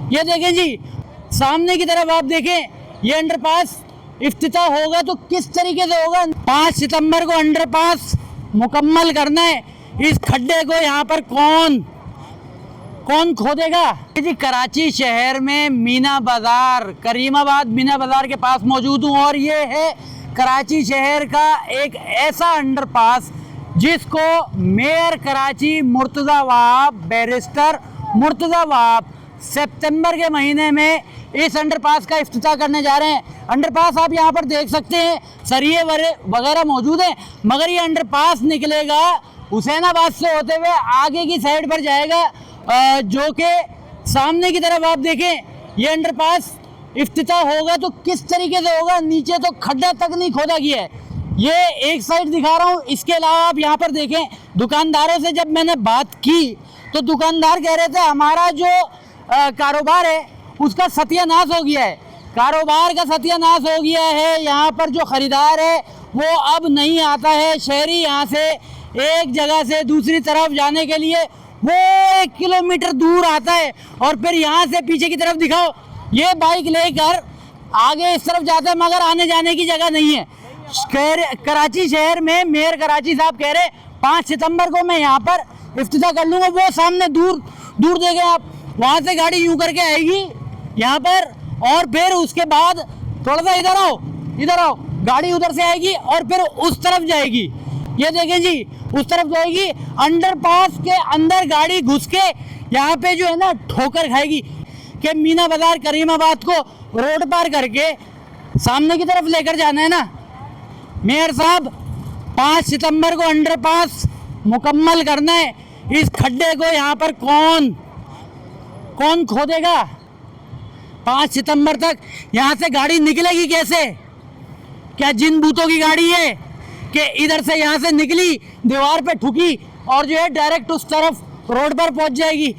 ये देखें जी, सामने की तरफ आप देखें, ये अंडरपास इफ्तिताह होगा तो किस तरीके से होगा। 5 सितंबर को अंडरपास मुकम्मल करना है। इस खड्डे को यहाँ पर कौन खोदेगा जी। कराची शहर में मीना बाज़ार, करीमाबाद मीना बाज़ार के पास मौजूद हूँ और ये है कराची शहर का एक ऐसा अंडरपास जिसको मेयर कराची मुर्तज़ा वहाब, बैरिस्टर मुर्तज़ा वहाब सितंबर के महीने में इस अंडरपास का इफ्तिताह करने जा रहे हैं। अंडरपास आप यहाँ पर देख सकते हैं, सरिये वगैरह मौजूद हैं, मगर ये अंडरपास निकलेगा हुसैनाबाद से होते हुए आगे की साइड पर जाएगा, जो कि सामने की तरफ आप देखें, ये अंडरपास इफ्तिताह होगा तो किस तरीके से होगा। नीचे तो खड्डा तक नहीं खोदा गया है। ये एक साइड दिखा रहा हूँ। इसके अलावा आप यहाँ पर देखें, दुकानदारों से जब मैंने बात की तो दुकानदार कह रहे थे हमारा जो कारोबार है उसका सत्यानाश हो गया है, कारोबार का सत्यानाश हो गया है। यहाँ पर जो ख़रीदार है वो अब नहीं आता है। शहरी यहाँ से एक जगह से दूसरी तरफ जाने के लिए वो 1 किलोमीटर दूर आता है और फिर यहाँ से पीछे की तरफ दिखाओ, ये बाइक लेकर आगे इस तरफ जाता है, मगर आने जाने की जगह नहीं है। कराची शहर में मेयर कराची साहब कह रहे 5 सितंबर को मैं यहाँ पर इफ्तिताह कर लूँगा। वो सामने दूर देखें आप, वहाँ से गाड़ी यूँ करके आएगी यहाँ पर और फिर उसके बाद थोड़ा सा इधर आओ, गाड़ी उधर से आएगी और फिर उस तरफ जाएगी। ये देखें जी, उस तरफ जाएगी, अंडरपास के अंदर गाड़ी घुस के यहाँ पे जो है ना ठोकर खाएगी कि मीना बाज़ार करीमाबाद को रोड पार करके सामने की तरफ लेकर जाना है ना। मेयर साहब 5 सितंबर को अंडरपास मुकम्मल करना है। इस खड्डे को यहाँ पर कौन खोदेगा। 5 सितंबर तक यहाँ से गाड़ी निकलेगी कैसे? क्या जिन भूतों की गाड़ी है कि इधर से यहाँ से निकली, दीवार पे ठुकी और जो है डायरेक्ट उस तरफ रोड पर पहुँच जाएगी।